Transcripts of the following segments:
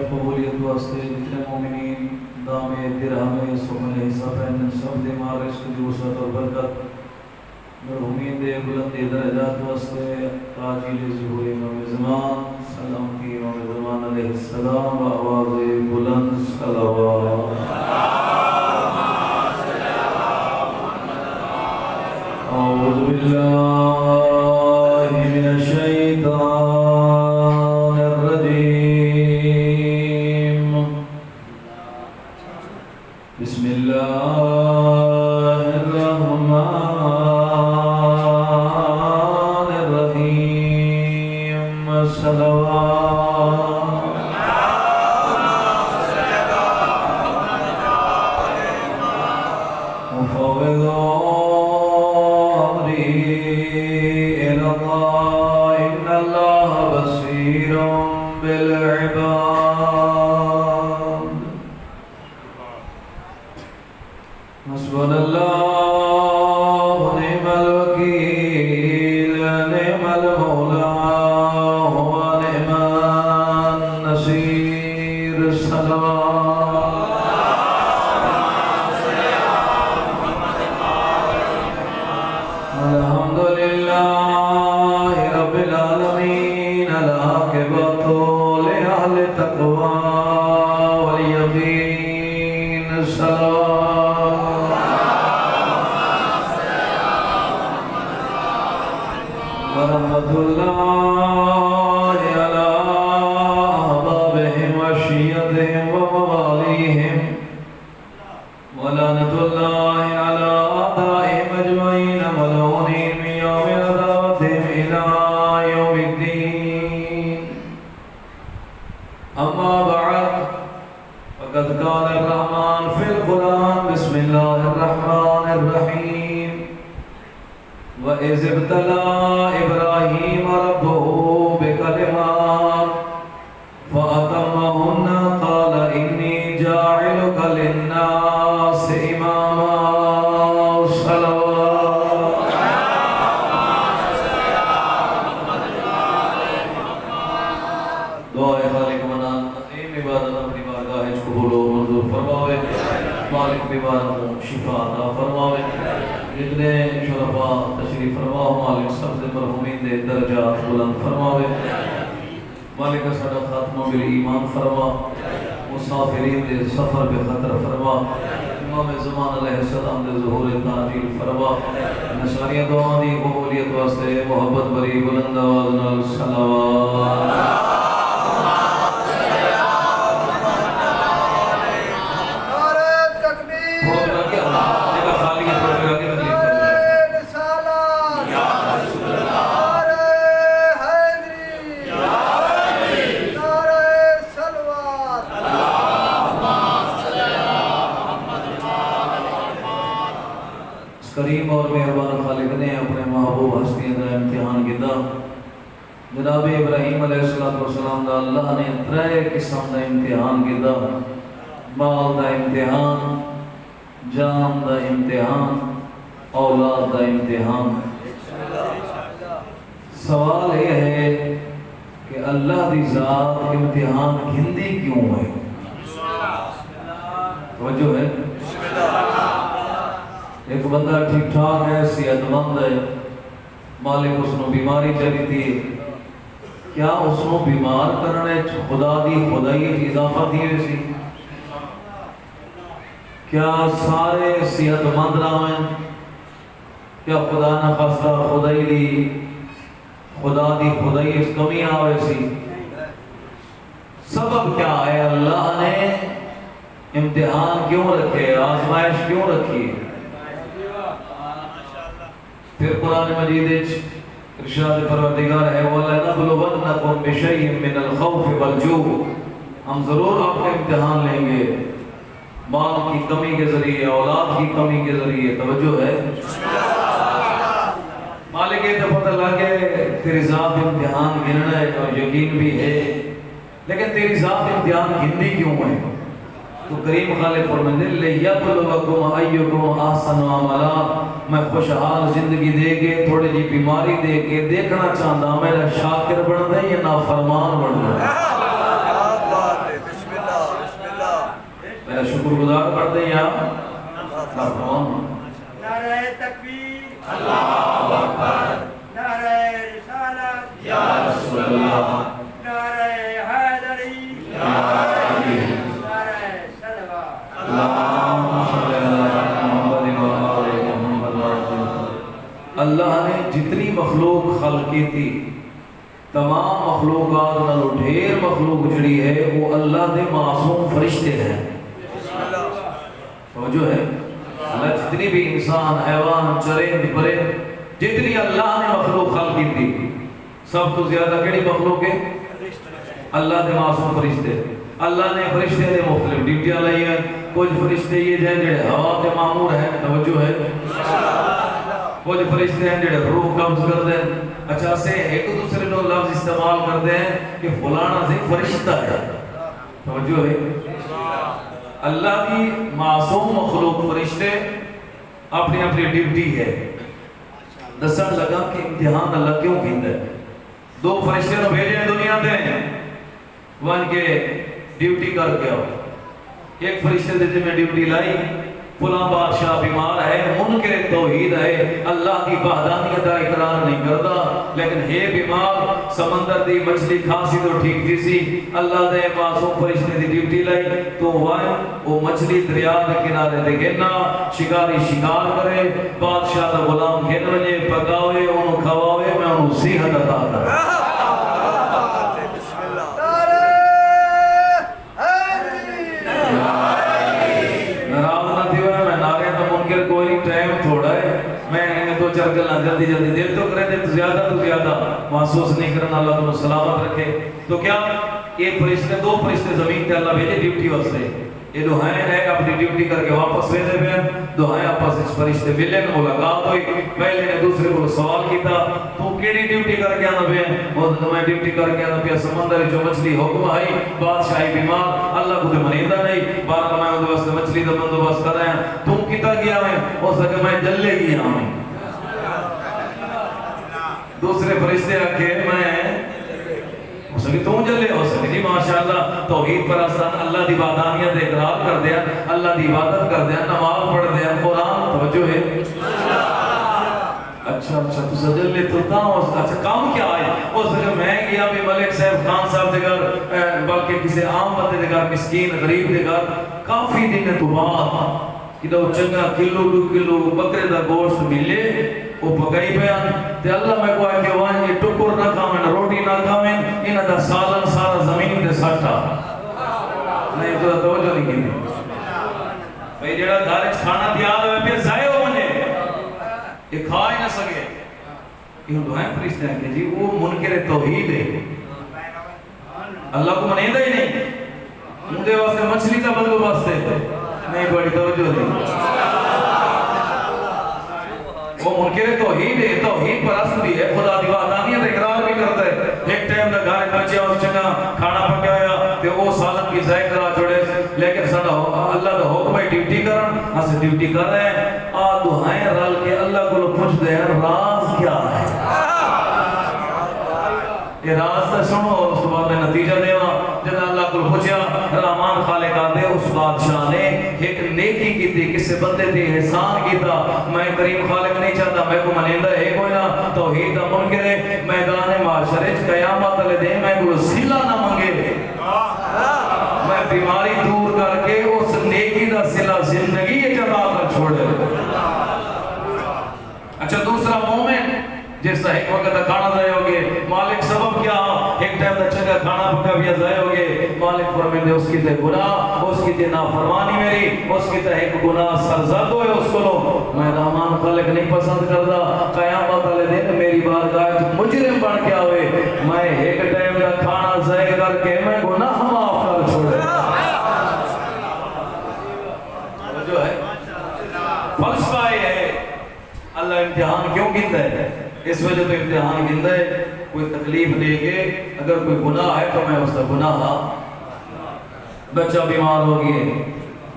قبولیت واسطے جتنے مومنین دامے درہمے سمنے حسابین سب دے مار رزق دی وسعت اور برکت مرحومین دے بلند درجات واسطے عاجل ظہور امام زمان سلامتی امام زمان علیہ السلام و آواز بلند صلوات اعوذ باللہ من الشیطان بسم اللہ الرحمن الرحیم صلوات مفوض امری الی اللہ ان اللہ بصیر بالعباد حسبنا اللہ نعم الوکیل نعم المولا ونعم النصیر صلوات الحمدللہ رب العالمین العاقبۃ لأہل التقوی والیقین صلوات ورحمۃ اللہ علی احبابہم وشیعتہم وموالیہم ولعنۃ اللہ علی اعدائہم اجمعین ملعونین من یوم عداوتہم الی یوم الدین اما بعد فقد قال الرحمن فی القرآن بسم اللہ الرحمن الرحیم وَإِذِ ابْتَلَىٰ إِبْرَاهِيمَ رَبُّهُ بِكَلِمَاتٍ فَأَتَمَّهُنَّ قَالَ إِنِّي جَاعِلُكَ لِلنَّاسِ إِمَامًا صَلَوَاتُ دعائے خالق منان عظیم عبادت اپنی بارگاہ قبول و منظور فرماوے مالک بیماروں شفا عطا فرماوے جتنے شرفاء تشریف فرما مالک سب سے مرحومین دے درجات بلند فرماوے مالک ساڈا خاتمہ بالایمان فرما مسافرین دے سفر بے خطر فرما امام زمان علیہ السلام دے ظہور تعجیل فرما نشاریہ دعا دی قبولیت واسطے محبت بری بلند آواز نال صلوات کریم اور مہربان خالق نے اپنے محبوب ہستیاں کا امتحان کیتا جناب ابراہیم علیہ السلام دا اللہ نے ترے قسم دا امتحان کیتا مال دا امتحان جان دا امتحان اولاد دا امتحان سوال یہ ہے کہ اللہ دی ذات امتحان گھندی کیوں ہے توجہ ہے ایک بندہ ٹھیک ٹھاک ہے صحت مند ہے مالک اس نے بیماری چلی تھی کیا اس نے بیمار کرنے خدا دی خدائی اضافہ دی سی کیا سارے صحت مند رہیں کیا خدا نہ خاصہ خدائی دی خدائی کمی آوے سی سبب کیا ہے اللہ نے امتحان کیوں رکھے آزمائش کیوں رکھی پھر قرآن مجید ارشاد پروردگار ہے وَلَنَبْلُوَنَّكُمْ بِشَيْءٍ مِّنَ الْخَوْفِ وَالْجُوعِ ہم ضرور آپ کا امتحان لیں گے مال کی کمی کے ذریعے اولاد کی کمی کے ذریعے توجہ ہے مالک یہ تو پتہ لگے تیری ذات امتحان گننا ہے اور یقین بھی ہے لیکن تیری ذات امتحان گننی کیوں ہے تو کریم خالق فرماتے ہیں لِيَبْلُوَكُمْ أَيُّكُمْ أَحْسَنُ عَمَلًا میں خوشحال زندگی دے کے تھوڑی جی بیماری دے کے دیکھنا چاہتا میرا شاکر بن دے یا نافرمان بن دے شکر گزار کر دیں یا نعرہ تکبیر اللہ اکبر، نعرہ رسالت یا رسول اللہ، نعرہ حیدری یا علی، نعرہ صلوات اللہم صلی علی محمد و آل محمد۔ اللہ نے جتنی مخلوق خلق کی تھی تمام مخلوقات نالو ڈھیر مخلوق جڑی ہے وہ اللہ دے معصوم فرشتے ہیں۔ توجہ ہے، اللہ جتنی بھی انسان، حیوان، چرند، پرند، جتنی اللہ نے مخلوق خلق کی تھی سب تو زیادہ کیڑی مخلوق ہے؟ اللہ دے معصوم فرشتے۔ اللہ نے فرشتے دے مختلف ڈیوٹیاں لائی ہیں۔ کچھ فرشتے یہ ہیں جڑے ہوا کے مامور ہیں، توجہ ہے، کچھ فرشتے ہیں جڑے روح قبض کر دیں۔ اچھا سے ایک دوسرے کو لفظ استعمال کرتے ہیں کہ فلانا سے فرشتہ ہے، توجہ ہے۔ اللہ کی معصوم مخلوق فرشتے اپنی اپنی ڈیوٹی ہے۔ دسن لگا کہ امتحان اللہ کیوں کیتا ہے؟ دو فرشتے نے بھیجے ہیں دنیا دے ون کے ڈیوٹی کر کے آؤ۔ ایک فرشتے دے میں ڈیوٹی لائی، فلاں بادشاہ بیمار ہے، منکر توحید ہے، اللہ کی وحدانیت کا اقرار نہیں کرتا، لیکن ہے بیمار، سمندر دی مچھلی کھانسی تو ٹھیک تھی سی، اللہ دے معصوم فرشتے دی ڈیوٹی لائی تو وہ مچھلی دریا دے کنارے تے گھنا، شکاری شکار کرے، بادشاہ دا غلام گھن وجے پکاوے، انہوں کھواوے، میں انہوں صحت عطا کرے۔ جلدی جلدی دیر تو کریں تو زیادہ محسوس نہیں کرنا، اللہ تمہیں سلامت رکھے۔ تو کیا ایک فرشتے، دو فرشتے زمین تے اللہ بھیجے ڈیوٹی واسطے، یہ دعائیں ہیں اپنی ڈیوٹی کر کے واپس بھیجے پہ، دعائیں آپس اس فرشتے ملے، ملاقات ہوئی، پہلے نے دوسرے کو سوال کیتا تو کیڑی ڈیوٹی کر کے آنا پہ؟ وہ میں ڈیوٹی کر کے آنا پہ سمندر جو مچھلی حکم آئی، بادشاہی بیمار، اللہ کو تو منیدہ نہیں، بارہ میں اندر واسطے مچھلی دا بندوبست کر رہے ہیں، تم کتا گیا میں؟ ہو سکے میں جلے گیا ہوں۔ دوسرے فرشتے آکے میں ہو سکے تو جلے، ہو سکے جی ماشاءاللہ توحید پر آستان اللہ دی وحدانیت اقرار کر دیا، اللہ دی عبادت کر دیا، نماز پڑھ دیا، قرآن توجہ ہے۔ اچھا تو سجل لے تو تھا، اچھا کام کیا آئے؟ ہو سکے میں گیا بھی ملک صاحب خان صاحب دے گھر، بلکہ کسی عام بندے دے گھر، مسکین غریب دے گھر، کافی دن تو بعد کہ چنگا کلو دو کلو بکرے دا گوشت ملے، وہ پکائی بیان تے اللہ میں کوئی کہ وہاں یہ ٹکر نہ کھامن، روٹی نہ کھامن، انہاں دا سالن سارا زمین دے ساٹھا نہیں تو توجہ نہیں کی بھئی جڑا دارج کھانا تیار ہوئے پھر ضائع ہو بنے یہ کھا ہی نہ سکے۔ یہ دعائیں فرشتے ہیں کہ جی وہ منکر توحید ہے، اللہ کو منیدہ ہی نہیں، ان دے واسطے مچھلی کا بندوبست ہے، نہیں بڑی توجہ نہیں، وہ منکر توحید ہے، توحید پرست بھی ہے، خدا دی وحدانیت اقرار بھی کرتا ہے۔ ایک ٹائم دا گھر بچے اور چنگا کھانا پکایا تے وہ سالن کی ضائع کرا چھوڑے، لیکن ساڈا اللہ دا حکم ہے ڈیوٹی کرن، ہم ڈیوٹی کر رہے ہیں، آ دعائیں رل کے اللہ کو پوچھ دے راز کیا ہے؟ یہ راز تے سنو اور اس بعد میں نتیجہ دیوا۔ جب اللہ کو پوچھا رحمان خالق آدھے اس بادشاہ نے ایک نیکی کی تھی، کسے بندے تھی احسان کیتا، میں کریم خالق نہیں چاہتا، میں کو منیندہ ہے کوئی نہ توحید منکر ہے، میدان معاشرے قیامت علیہ دے میں کو سلا نہ منگے، میں بیماری دور کر کے اس نیکی دا سلا زندگی جما کر چھوڑے۔ اچھا دوسرا مومن جس طرح ایک وقت کھانا ضائع ہو گئے، مالک سبب کیا؟ ایک ٹائم دا چنگا کھانا پکا بھی ضائع ہو گئے، مالک فرمائے اس کی تے گناہ، اس کی تے نافرمانی میری، اس کی تے ایک گناہ سرزد ہوئے اس کو لو، میں رحمان خالق نہیں پسند کرتا، قیامت والے دن میری بارگاہ مجرم بن کے آوے، میں ایک ٹائم دا کھانا ضائع کر کے میں گناہ معاف کر چھوڑے۔ جو ہے فلسفہ ہے اللہ امتحان کیوں گنتا ہے؟ اس وجہ تو امتحان گنتا ہے، کوئی تکلیف دے کے اگر کوئی گناہ ہے تو میں اس کا گناہ، بچہ بیمار ہو گئی ہے،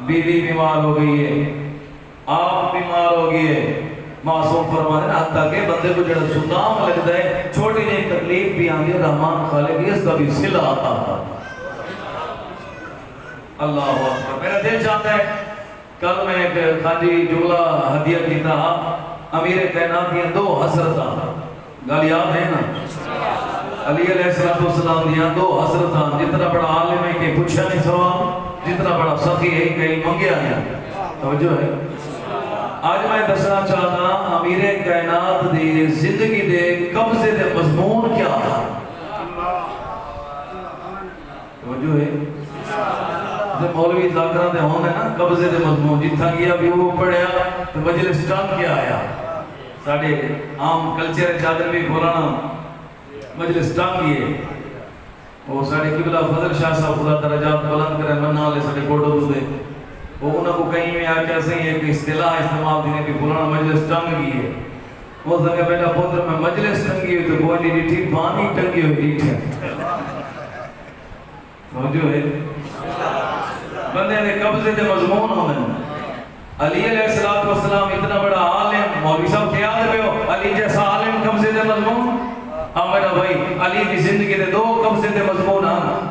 بیوی بیمار ہو گئی ہے، آپ بیمار ہو گئی ہے، معصوم فرمانے حتیٰ کہ بندے کو جڑا زکام لگتا ہے، چھوٹی جی تکلیف بھی آتی ہے، رحمان خالق اس کا بھی صلہ آتا ہے۔ اللہ اکبر. میرا دل چاہتا ہے کل میں ایک خالی جملہ ہدیہ کیتا امیر کائنات کی دو حسرتاں گل یاد ہے نا علی علیہ السلام دیا دو حسرتاں جتنا بڑا عالم ہے کہ پوچھا نہیں سوال جتنا بڑا سخی ہے کہ منگیا نہیں توجہ ہے. آج میں دسنا چاہتا امیر کائنات دی زندگی دے قبضے دے مضمون کیا ہے توجہ ہے. مولوی ذاکرہ دے ہونے نا قبضے دے مضمون جتھا گیا بھی وہ پڑھیا تو مجلس ٹانگ کیا آیا ساڑھے عام کلچر چادر بھی کھولانا مجلس ٹانگ کیے وہ ساڑھے قبلہ فضل شاہ صاحب خدا درجات بلند کرے منہ والے ساڑھے کوٹو دو دے وہ انہوں کو کہیں میں آکیا صحیح ہے کہ اصطلاح استعمال دینے بھی کھولانا مجلس ٹانگ کیے وہ سکے بیٹا پوتر میں مجلس ٹنگی ہوئی تو کوئی نہیں ڈیٹھی بانی ٹنگی ہوئی ڈیٹھی موجود ہے بندے نے قبضے دے مضمون ہونے علی علیہ السلام اتنا بڑا عالم مولوی صاحب کیا دے ہو علی جیسا عالم قبضے دے مضمون میرا بھائی علی کی زندگی دے دو قبضے دے مضمون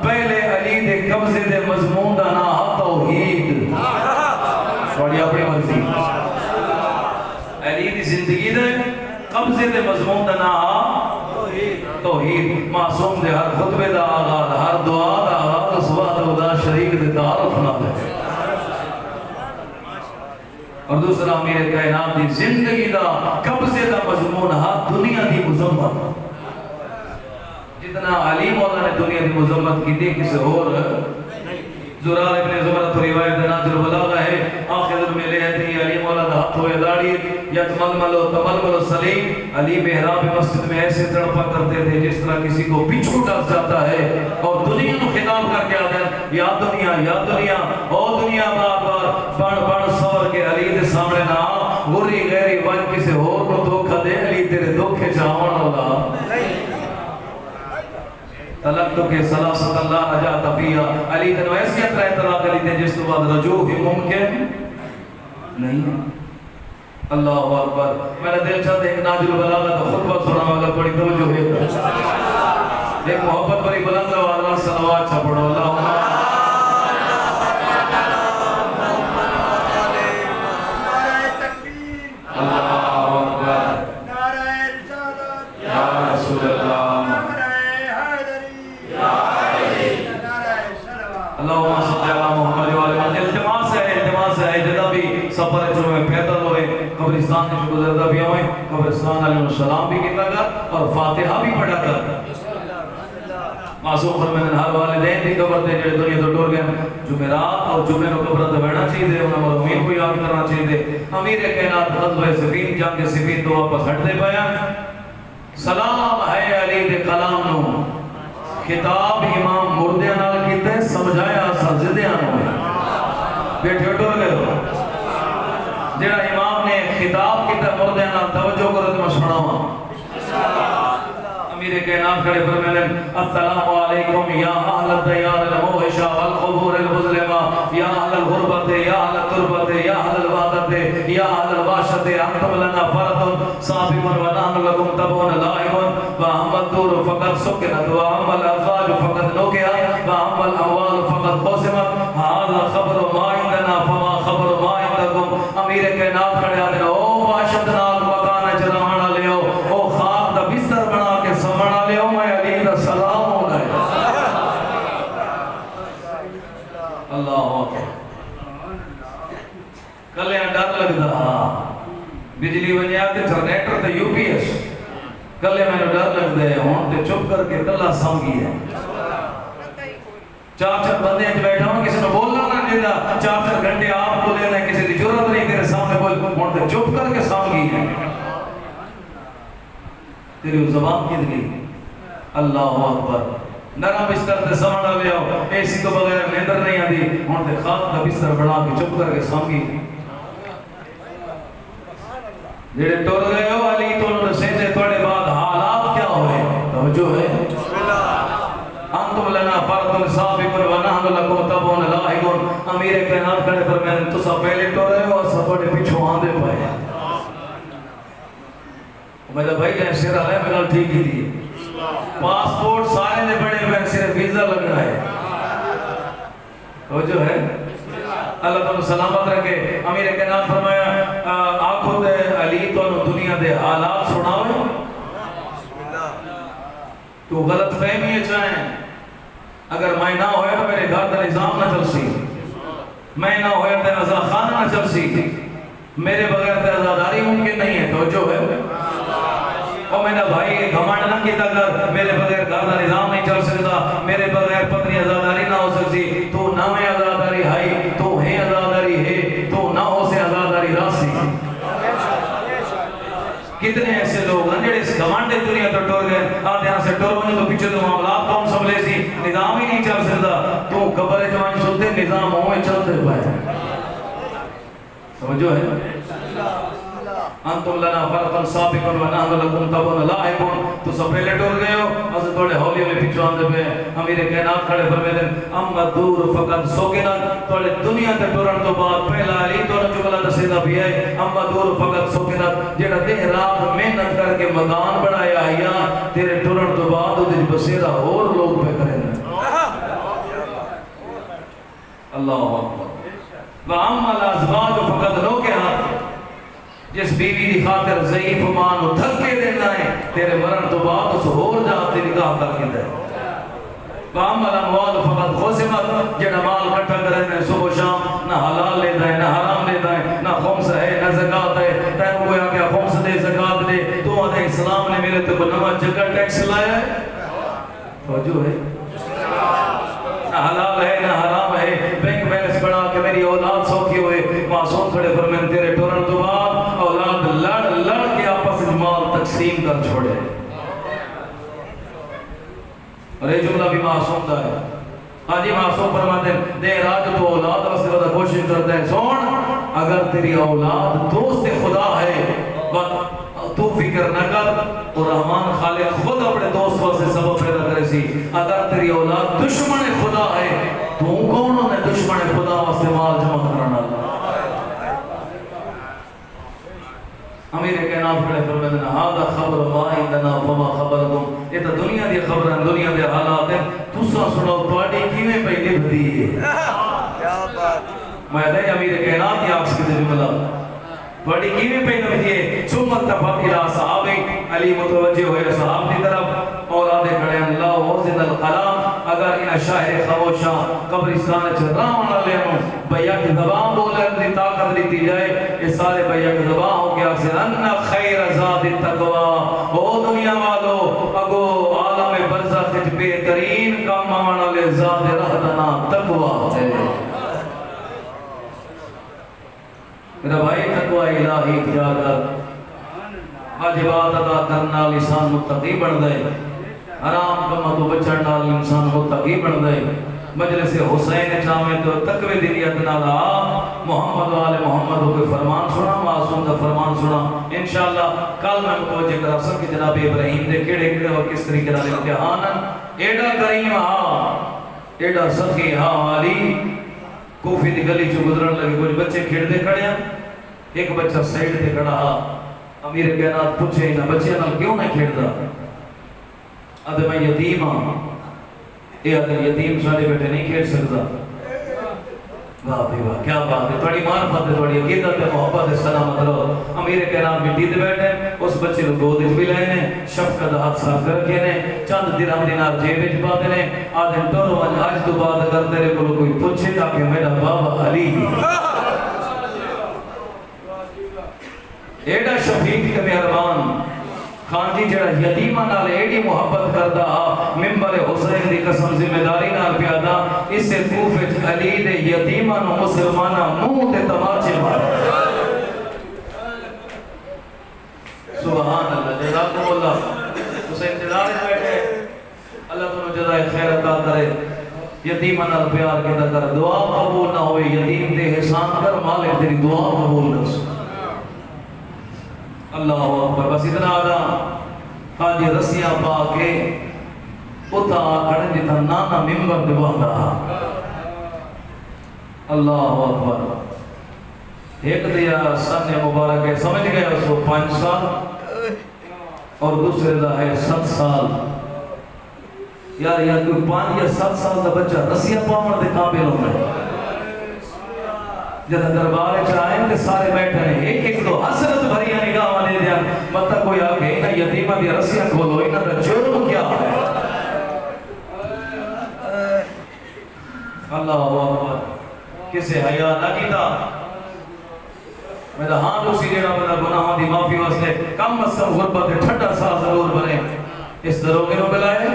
پہلے علی دے قبضے دے مضمون دا نا توحید تھوڑی اپنی مرضی علی دی زندگی دے قبضے دے مضمون دا نا توحید معصوم دے ہر خطبے دا آغاز ہر دعا دا آغاز سبحان اللہ شریک دے تعارف نہ دے اور دوسرا امیر کائنات دی زندگی دا قبضے دا مضمون ہر دنیا دی مذمت جتنا علی مولا نے دنیا دی مذمت کی دی کسی اور زرار ابن زمرہ روایت ناظر البلاغہ ہے آخر میں لے آتے ہیں علی مولا دا ہاتھ ہوئے داڑی یتململ و تململ و سلیم علی محراب مسجد میں ایسے تڑپا کرتے تھے جس طرح کسی کو پچھو ڈس جاتا ہے اور دنیا کو خطاب کر کے آتے ہیں یا دنیا او دنیا بار بار بڑھ بڑھ سور کے علی دے سامنے نہ غری غیری بن کسی اور کو دھوکہ دے علی تیرے دھوکے چاہون ہوگا تلقتو کے سلاست اللہ رجا تفیہ علی دنو ایسیت رہے طلاق علی دن جس تو بعد رجوع ہی ممکن نہیں. اللہ اکبر. میں نے دل چاہتے ایک ناجل بلاغہ تو خطبہ سنا مگر بڑی توجہ ہے ایک محبت بڑی بلند و اللہ صلوات چھپڑو اللہ قبرستان میں گزرتا بھی ہوئے قبرستان علیہ السلام بھی کتا کر اور فاتحہ بھی پڑھا کر معصوم فرمین ہر والدین بھی قبر دے جڑے دنیا تو ٹور گئے جمعرات اور جمعے کو قبر دے بیٹھنا چاہیے دے انہیں مرحومین کو یاد کرنا چاہیے دے. امیر کائنات غزوہ صفین جنگ صفین تو واپس ہٹ دے پایا سلام ہے علی دے کلام نو خطاب امام مردیاں نال کیتے سمجھایا سجدیاں نو بیٹھے ٹور گئے ہو جڑا امام نے خطاب کیتا مردیاں نال توجہ کرو تو میں سناواں امیر کائنات کھڑے فرمانے السلام علیکم یا اہل الدیار الموحشہ والقبور المظلمہ یا اہل الغربت یا اہل التربت یا اہل الوحدت یا اہل الواشت انتم لنا فرد سابق ونحن لکم تبون لائمون واما الدور فقد سکنت واما الافاج فقد نکیا واما الاموال فقد قسمت هذا خبر ما عندنا فما خبر ما عندكم. امیر کائنات کھڑے آتے ہیں او واشت نال مکان چرانا لیو او خواب دا بستر بنا کے سمنا لیو میں علی دا سلام ہو گئے اللہ اکبر. کلے ڈر لگدا بجلی ونیا تے جنریٹر تے یو پی ایس کلے میں ڈر لگدا ہے ہن تے چپ کر کے کلا سم گیا چار بندے اچ بیٹھا ہوں کسی نے بولنا نہ دینا 4 گھنٹے آپ کو لینا کسی کی ضرورت نہیں تیرے سامنے بول ہن تے چپ کر کے سام گئی ہے تیری زبان کتنی اللہ اکبر. نرم بستر تے سمنا لیاؤ اے سی تو بغیر نیندر نہیں آتی ہن تے خواب دا بستر بنا کے چپ کر کے سام گئی جڑے ٹر گئے ہو علی تو انہوں نے سیدھے تھوڑے بعد حالات کیا ہوئے توجہ ہے انتم لنا فرد سابق ونحن لکم تبون لاحقون. امیر کائنات کھڑے فرمانے تو سب پہلے ٹر رہے ہو اور سب بڑے پیچھے آندے پائے میرا بھائی جائے شیر علیہ میں نال ٹھیک ہی دی پاسپورٹ سارے نے بڑے میں صرف ویزا لگنا ہے توجہ ہے؟ اللہ تعالیٰ سلامت رکھے. امیر کائنات فرمایا آنکھوں دے علی تو دنیا دے حالات سناوے تو غلط فہمی چاہیں. اگر میں نہ ہویا تو میرے گھر کا نظام نہ چل سی, میں نہ ہویا تو عزا خانہ نہ چل سی, میرے بغیر تو عزاداری ممکن نہیں ہے. توجہ ہے؟ اور میں نے بھائی گھمانڈ نہ کیتا کر, میرے بغیر گھر کا نظام نہیں چل سکتا, میرے بغیر پتنی عزاداری نہ ہو سکتی. تو نہ میں عزاداری ہائی, تو ہے عزاداری ہے, تو نہ ہو سے عزاداری راسی. کتنے ایسے لوگ ہیں جڑے اس گھمانڈ دنیا تو ٹور گئے, آدھے یہاں سے ٹور بنے تو پیچھے تو معاملات کون سنبھلے سی, نظام ہی نہیں چل سکتا. تو قبر جوان سنتے نظام ہوئے چلتے پائے. سمجھو ہے انتم لنا فرقا سابقا ونحن لکم تبون لاحقون. تو سب پہلے ٹور گئے ہو, اسے تھوڑے ہولی میں پیچھو آندے پہ. امیر کائنات کھڑے فرمے دیں اما دور فقط سوکنات. تھوڑے دنیا تے ٹورن تو بعد پہلا علی تو جملہ دسیدہ بھی ہے اما دور فقط سوکنات. جیڑا دن رات محنت کر کے مکان بڑھایا یا تیرے ٹورن تو بعد وہ دن بسیرہ اور لوگ پہ کریں. اللہ اکبر. وَأَمَّا الْأَزْوَاجُ فَقَدْ نُكِحَتْ. جس بیوی دی خاطر ضعیف ماں نو دھکے دینا ہے, تیرے مرن تو بعد اس ہور جاتے نکاح کر کے دے. وَأَمَّا الْأَمْوَالُ فَقَدْ خُسِمَتْ. جڑا مال کٹھا کرے نے صبح شام, نہ حلال لیتا ہے نہ حرام لیتا ہے, نہ خمس ہے نہ زکات ہے. تین کوئی آگیا خمس دے زکات دے, تو آدھے اسلام نے میرے تو بنوا جگہ ٹیکس لایا ہے. توجہ ہے؟ نہ حلال ہے نہ حرام ہے. بینک بیلنس بڑھا کہ میری اولاد سوکھی ہوئے, معصوم کھڑے فرمائیں تیرے ٹورن تو بعد اولاد لڑ لڑ کے آپس میں مال تقسیم کر چھوڑے. اور یہ جملہ بھی معصوم دا ہے. آجی معصوم فرماتے ہیں دے رات تو اولاد واسطے بدا کوشش کرتے ہیں. سون اگر تیری اولاد دوست خدا ہے تو فکر نہ کر, اور رحمان خالق خود اپنے دوست واسطے سبب پیدا کرے سی. اگر تیری اولاد دشمن خدا ہے تو کون نے دشمن خدا واسطے مال جمع کرنا. امیر کائنات کھڑے فرماتے ہیں ہذا خبر ما عندنا فما خبرکم. یہ تو دنیا دی خبر ہیں, دنیا دے حالات ہیں, تساں سنو تواڈی کیویں پئی نبھدی ہے. کیا بات. میں دے امیر کائنات یا اس کے جملہ تواڈی کیویں پئی نبھدی ہے. ثم التفت الى صحابی. علی متوجہ ہوئے صحاب کی طرف اور آدھے کھڑے اللہ وزن القلام. اگر ان شاہر خاموشاں قبرستان چرام والے ہوں بیا کی زبان بولے دی طاقت لیتی جائے, یہ سارے بیا کی زبان ہو گیا سے ان خیر زاد التقوی. او دنیا والو اگو عالم برزخ بہترین کام آنا لے زاد رہدنا تقوی ہے. میرا بھائی تقوی الہی کیا کر, واجبات ادا کرنا لسان متقی بن دے, حرام کما تو بچڑ نال انسان متقی بن دے. مجلس حسین چاہمیں تو تقوی دی نیت نال محمد والے محمد کو فرمان سنا, معصوم دا فرمان سنا. انشاءاللہ کل میں متوجہ کرا سب کہ جناب ابراہیم دے کیڑے کیڑے اور کس طریقے نال امتحان. ایڈا کریم ہاں, ایڈا سخی ہاں والی. کوفی دی گلی چ گزرن لگے, کچھ بچے کھیڑتے کھڑے ہیں, ایک بچہ سائیڈ تے کھڑا ہا. امیر کائنات پوچھے انہاں بچیاں نال کیوں نہ کھیڑدا. آدھے میں یتیم ہاں. یہ آدھے یتیم سارے بیٹے نہیں کھیڑ سکتا. واہ بھائی واہ کیا بات ہے, تھوڑی معرفت ہے, تھوڑی عقیدت ہے, محبت ہے, سلامت رہو. امیر کائنات مٹی تے بیٹھے, اس بچے کو گود وچ بھی لائے نے, شفقت ہاتھ صاف کر کے نے, چند درہم دینار جیب وچ پاتے نے. آدھے ٹورو آج تو بات کر تیرے کو کوئی پوچھے گا کہ میرا بابا علی ایڈا شفیق کے مہربان خان جی جڑا یتیمہ نال ایڈی محبت کردا, ممبر حسین دی قسم ذمہ داری نال پیادا. اس سے کوفہ علی دے یتیمہ نو مسلمانہ منہ تے تماچے مارے. سبحان اللہ, جزاکم اللہ. اسے انتظار میں بیٹھے, اللہ تمہیں جزائے خیر عطا کرے. یتیمہ نال پیار کیتا کر, دعا قبول نہ ہوئے یتیم دے احسان کر, مالک تیری دعا قبول نہ سن. اللہ اکبر. بس اتنا آدھا آجی رسیاں پا کے اتا کھڑے جتا نانا ممبر دیوان رہا. اللہ اکبر. ایک دیا سن مبارک ہے, سمجھ گئے اس کو 5 سال, اور دوسرے دا ہے 7 سال. یار کوئی 5 یا 7 سال کا بچہ رسیاں پاؤں دے قابل ہونا ہے جب دربار چاہیں کہ سارے بیٹھے ہیں ایک دو حسرت بھری نگاہ دے دیا مطلب کوئی آگے نا یتیمہ دی رسیاں کھولو انہاں دا جرم کیا ہے اللہ اکبر کسے حیا نہ کیتا میں ہاں دوسری جگہ بندہ گناہوں دی معافی واسطے کم از کم غربت ٹھنڈا سا ضرور بنے اس دروگے نو بلائے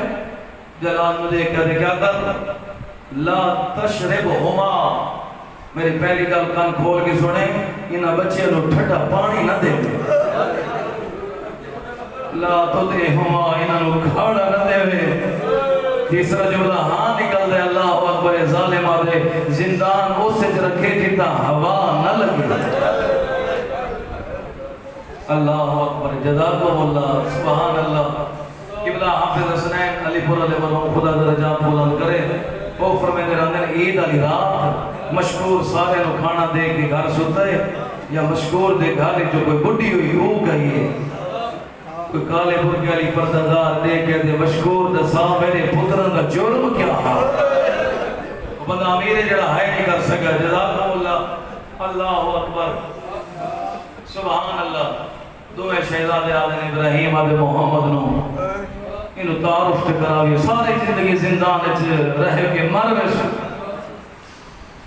جلال مجھے کیا کر لا تشربہما میری پہلی گل کان کھول کے سنے انہاں بچے نو ٹھنڈا پانی نہ دے لا تطعہما انہاں نو کھاڑا نہ دے تیسرا جملہ ہاں نکل دے اللہ اکبر ظالمہ دے زندان اس سے رکھے جتا ہوا نہ لگے اللہ اکبر جزاکم اللہ سبحان اللہ قبلہ حافظ حسنین علی پور علیہ مرحوم خدا درجات بلند کرے او فرمائے رہندے عید علی رات مشکور سارے نو کھانا دے کے گھر سوتا ہے یا مشکور دے گھر جو کوئی بڈی ہوئی وہ گئی ہے کوئی کالے پور کے علی پردادار دے کے دے مشکور دسا میرے پترن کا جرم کیا ہے بندہ امیر جڑا ہے نہیں کر سکا جزاکم اللہ اللہ اکبر سبحان اللہ دوے شہزادے آدھے ابراہیم آدھے محمد نو انہوں تعارف کراوی ساری زندگی زندان رہ کے مر ویسے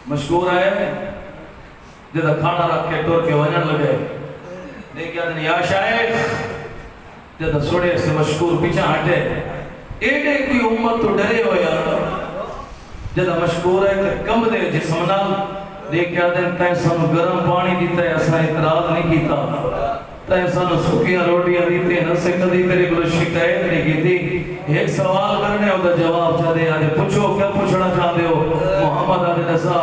مشکور ہے جدہ کھانا رکھ کے ٹور کے وجن لگے دیکھ آدھے یا شاید جدہ سوڑے سے مشکور پیچھا ہٹے ایڈے کوئی امت تو ڈرے ہو یا جدہ مشکور ہے کہ کم دے جسم نال دیکھ آدھے تین سن گرم پانی دیتا ہے ایسا اعتراض نہیں کیتا تین سن سکیاں روٹیاں دیتے ہیں نسے کدی تیرے کو شکایت نہیں کی تھی ایک سوال کرنے ہو تو جواب چاہتے ہیں آدھے پوچھو کیا پوچھنا چاہتے ہو محمد آدھے نسا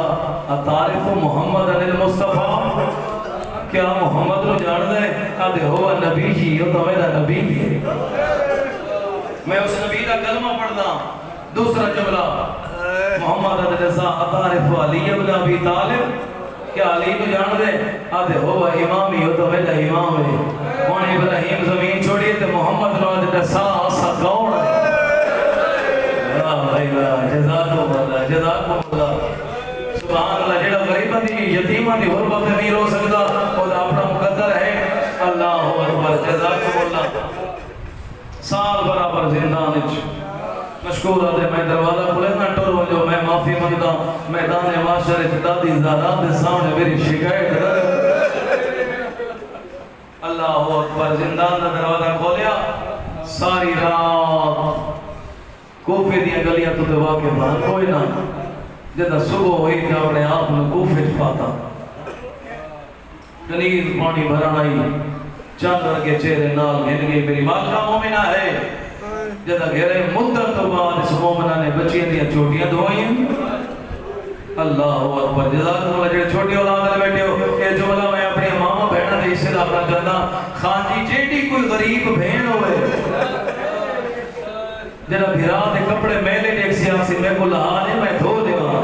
اتعارف محمد علی المصطفیٰ کیا محمد نو جان دے آدھے ہوا نبی جی یہ تو میرا نبی بھی ہے میں اس نبی کا کلمہ پڑھنا دوسرا جملہ محمد علیہ السلام اتعارف علی ابن ابی طالب کیا علی کو جان دے آدھے ہوا امامی ہو تو میرا امام ہے کون ابراہیم زمین چھوڑی تو محمد نو آدھے سا سا کون ہے جزاکم اللہ سبحان اللہ جڑا غریبہ دی یتیمہ دی غربت میں نہیں رو سکتا وہ اپنا مقدر ہے اللہ اکبر جزاکم اللہ سال برابر زندان مشکور آدھے میں دروازہ کھلے نہ ٹورو جو میں معافی مانگتا میدان معاشر اجتدادی زارات دے سامنے میری شکایت اللہ اکبر زندان دا دروازہ کھولیا ساری رات کوفے دیا گلیاں تو دوا کے بھان کوئی نہ جدہ صبح ہوئی کہ اپنے آپ نے کوفے پاتا کنیز پانی بھرانائی چاندر کے چہرے نال گھن گئی میری مالکہ مومنہ ہے جدہ گھرے مدت تو بعد اس مومنہ نے بچیاں دیا چھوٹیاں دھوئیں اللہ اکبر جزاکم اللہ جڑے چھوٹی اولاد نے بیٹھے ہو یہ جملہ میں اپنی ماما بہنہ دے اسے اپنا کرنا خان جی جیڑی کوئی غریب بہن ہوئے جنہ بھیرا دے کپڑے میلے دیکھ سیاسی میں کو لہانے میں دھو دے گا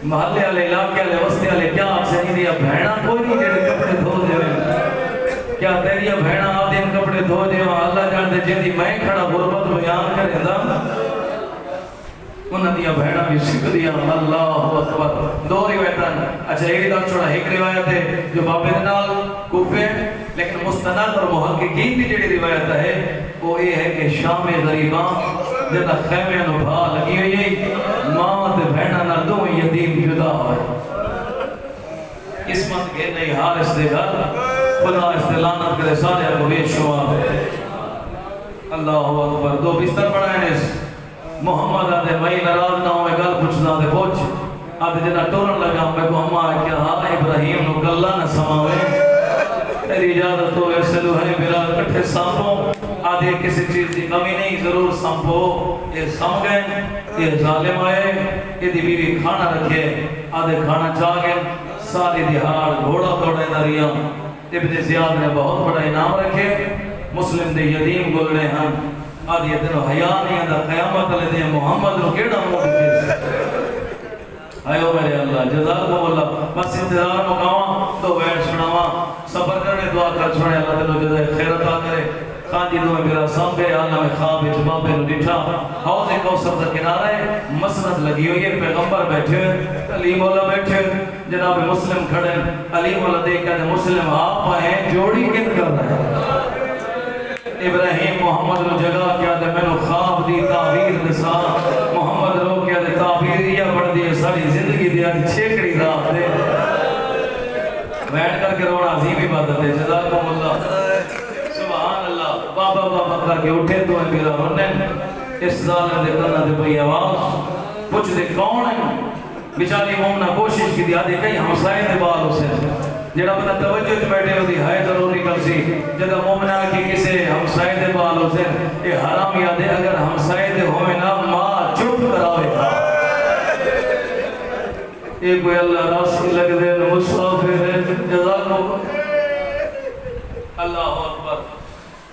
محلے والے علاقے والے وسطے والے کیا آپ سے نہیں دیا بہنہ کوئی نہیں جڑے کپڑے دھو دے کیا تیریا بہنہ آپ دن کپڑے دھو دے اللہ جان دے جیدی میں کھڑا غربت بیان کرے دا انہاں دیا بہنہ بھی سکھ دیا اللہ اکبر دو روایتاں اچھا ایک دن چھوڑا ایک روایت ہے جو بابے دنال کوفے لیکن مستند اور محققین کی جڑی روایت ہے وہ یہ ہے کہ شام غریباں جدہ خیمے نو بھا لگی ہوئی ماں تے بہنہ نہ دو یتیم جدا ہوئے قسمت کے نہیں حارس دے گا خدا استعلانت کرے سارے کو بے شمار اللہ اکبر دو بستر بڑھائیں اس محمد آدھے بھائی نراض نہ ہوئے گل پوچھنا دے پوچھ آدھے جنہ ٹورن لگا میں کو ہمارے کیا ہاں ابراہیم نو گلہ نہ سماوے تیری اجازت تو ایسے لوہے میرا کٹھے سامپوں آدھے کسی چیز کی کمی نہیں ضرور سامپو یہ سام گئے یہ ظالم آئے یہ دی بیوی کھانا رکھے آدھے کھانا چاہ گئے ساری دہاڑ گھوڑا توڑے دریاں ابن زیاد نے بہت بڑا انعام رکھے مسلم دے یتیم گلنے ہم آدھی دنوں حیاء نہیں آدھا قیامت علیہ دے محمد نو کیڑا موڑ کے آئیو میرے اللہ جزاکم اللہ بس انتظار مقامہ تو بیٹھ سناواں سفر کرنے دعا کر چھوڑے اللہ دلو جزائے خیر عطا کرے خان جی دوئے میرا سامبے عالم خواب وچ بابے نو ڈٹھا حوض کوثر دا کنارہ ہے مسند لگی ہوئی ہے پیغمبر بیٹھے ہوئے علی مولا بیٹھے ہوئے جناب مسلم کھڑے علی مولا دیکھ کہتے مسلم آپ ہیں جوڑی کن کر رہے ہیں ابراہیم محمد رو جگہ کیا دے میں نو خواب دی تعبیر دسا محمد رو کیا دے تعبیر یا بڑھ دی ساری زندگی دیا دی چھیکڑی رات دے بیٹھ کر کے رونا عظیم عبادت ہے جزاکم اللہ سبحان اللہ بابا بابا کر کے اٹھے تو ہیں میرا رونے اس ظالم دے کرنا دے بھئی آواز پوچھ دے کون ہے بیچاری مومنہ کوشش کی دیا دے کئی ہمسائے دے بال اسے جڑا بنا توجہ جو بیٹھے ہو دی ہائے ضروری کل سی جدہ مومنہ کی کسے ہمسائے دے بال اسے اے حرام یادے اگر ہمسائے دے ہوئے نا ماں چپ کراوے گا اے کوئی اللہ راسی لگ دے مسافر ہے جزاکم اللہ اکبر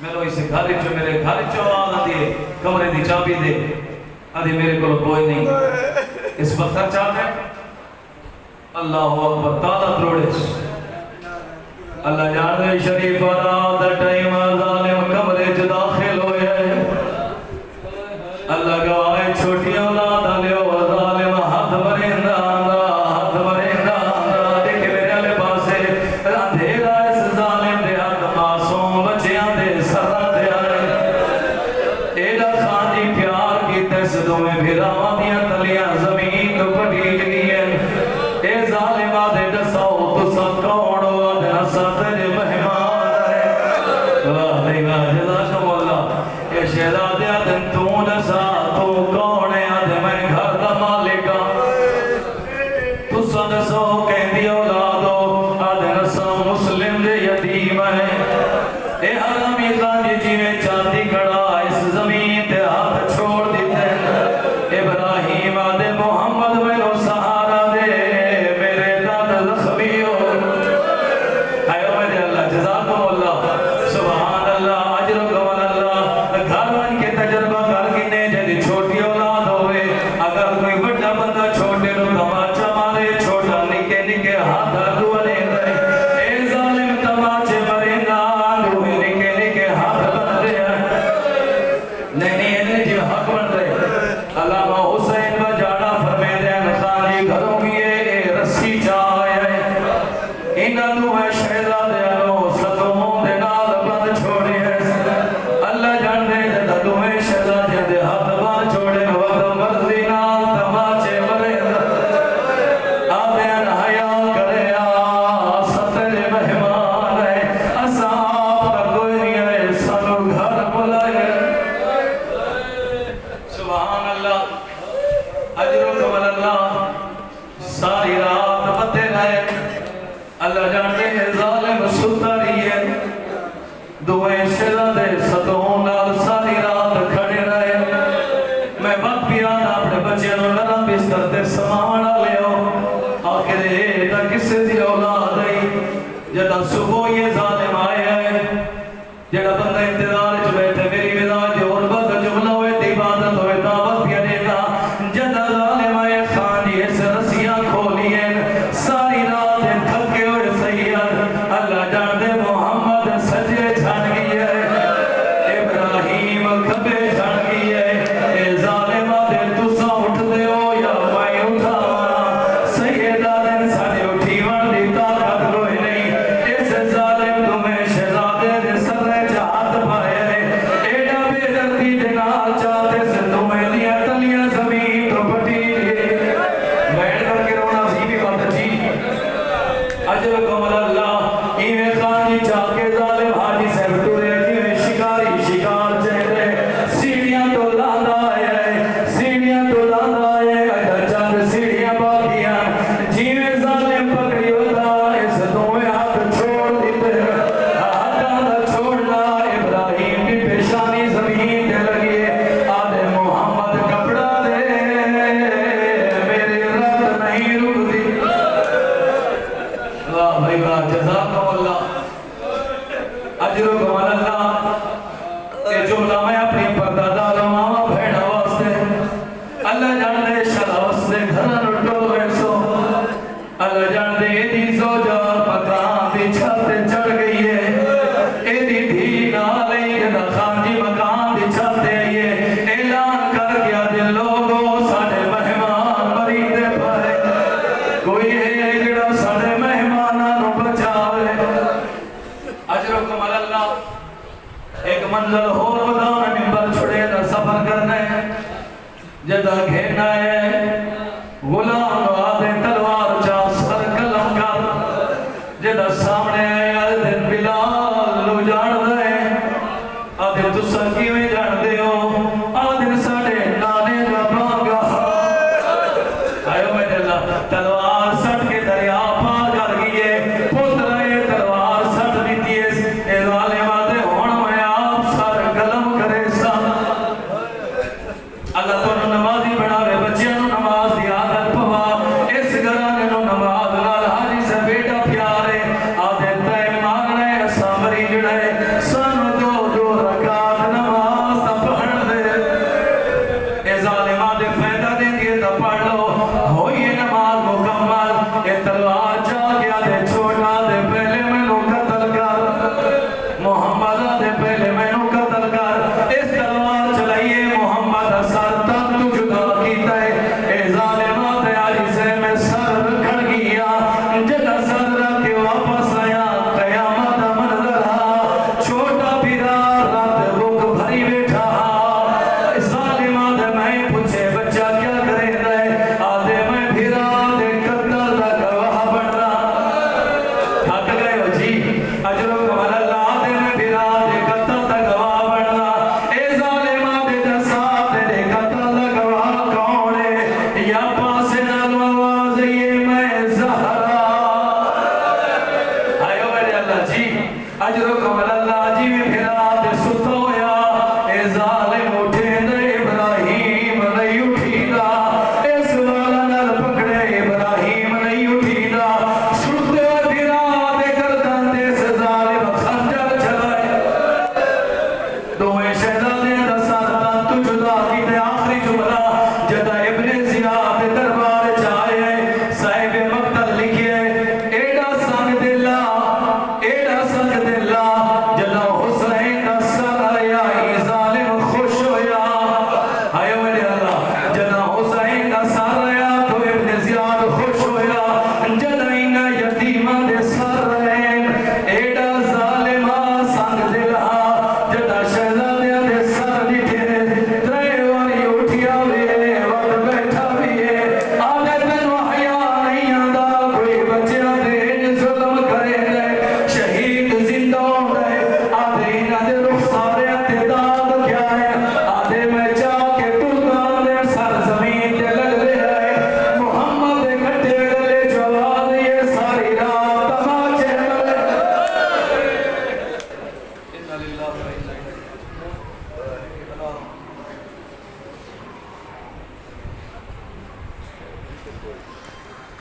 میرے اسے گھر چو میرے گھر چو آنا دیئے کمرے دی چابی دے آدھی میرے کو کوئی نہیں اس پتھر چاہتے ہیں اللہ اکبر تالا تروڑے اللہ جان دے شریف آراد ٹائم ظالم کمرے چ داخل ہوئے اللہ گواہ چھوٹی اولاد آلیو ظالم ہاتھ مرندہ ہاتھ مرندہ دیکھ میرے علی پاسے اندھیرا اس ظالم دے ہاتھ معصوم بچیاں دے سرہ دے آئے ایڈا خان جی پیار کی تیسدوں میں بھیراواں دیاں تلیاں زمین تو پٹیج گئی ہے اے ظالمہ دے دساؤ تو سب کونو ادھا ساتر مہمان ہے واہ نہیں واہ جزاکم اللہ اے شہزادے آدھن تو نسا تو کون ہے آدھے میں گھر دا مالکا تو سا نسو کہہ دی اولادو آدھے نسا مسلم دے یتیم ہے اے حرامی خان جی جیوے چاندی کڑا اس زمین تے ہاتھ چھوڑ دیتے ابراہیم آدھے محمد میں نو سہارا دے میرے داد زخمی ہو آئیو میں دے اللہ جزاکم اللہ سبحان اللہ عجر و کمال اللہ گھر بن کے تجربہ کر گنے جدی چھوٹی اولاد ہوئے اگر کوئی بڑا بندہ چھوٹے نو تماچا مارے چھوٹا نکے نکے ہاتھ دھو لے دے اے ظالم تماچے مرے نا دوئے نکے نکے ہاتھ بن دے نہیں انہیں جو حق بن دے علامہ حسین بجاڑا فرمے دے خان جی گھروں کی رسی چاہے انہاں دوئے شہزادے انو ستوں دے نال بند چھوڑے اللہ جان دے جدہ دوئے شہزادے دے ہاتھ بند چھوڑے وقت مرضی نال تماچے مرے آدھین حیاء کرے ستر مہمان ہے اصحاب کا کوئی نہیں ہے سنو گھر بلائے سبحان اللہ اجرکم اللہ ساری رات بتے رہے اللہ جانتے ہیں ظالم ستا رہی ہے دوئے شہزادے ستوں نال ساری رات کھڑے رہے میں وقت بھی آنا اپنے بچے نو نرم بستر تے سمانا لے ہو آخر ایڈا کسے دی اولاد آئی جدا صبح یہ ظالم آئے ہیں جڑا بندہ انتظار چ بیٹھے میری مزاج اور وقت جملہ ہوئے تے عبادت ہوئے دعوت کیا دیتا جدا ظالم آئے خان جی اس رسیاں کھولی ہیں ساری رات تھکے ہوئے سید اللہ جان دے محمد سجے چھان گئی ہے ابراہیم کھبے چھان گئی ہے اے ظالم دے تسا اٹھ دے ہو یا میں اٹھا سیدہ دن سارے اٹھی ون دی طاقت کوئی نہیں اس ظالم تمہیں شہزادے دے سرے چاہت پائے ایڈا بے دردی دے نال چاہتے سے تمہیں لیا تلیاں زمین تو پٹی بیٹھ کر کے رونا زیبی بات جی اجرکم اللہ ایویں خان جی چاہ کے ظالم حاجی صاحب ٹورے جیویں شکاری شکار چہرے سیڑھیاں تو لاندہ آئے سیڑھیاں تو لاندہ آئے اگر چند سیڑھیاں باقیاں جیویں ظالم پکڑی ہوتا اس دوئے ہاتھ چھوڑ دیتے ہاتھاں دا چھوڑنا ابراہیم بھی پیشانی زمین دے لگیے آدھے محمد کپڑا دے میرے رات نہیں رک دی واہ بھائی واہ جزاکم اللہ اجرکم اللہ اے جملہ میں اپنی پردہ ڈالو ماما بھیڑا واسطے اللہ جان دے شلا واسطے گھرن اٹھو ویسو اللہ جان دے دی زوجہ مکان دی چھت چڑھ گئی ہے اے دی دھی نالے جدا کوئی ہے جڑا سارے مہماناں نو بچاوے اجرکم اللہ ایک منزل ہو بدانا ممبر چھڑے دا سفر کرنا ہے جدا گھیرنا ہے غلام آدھے تلوار چا سر کلم کر جدا سامنے آئے دن بلال لو جان دے آدھے تسا کیویں جان دے ہو آدھے ساڑے نانے دا بانگا آئے میں اللہ تلوار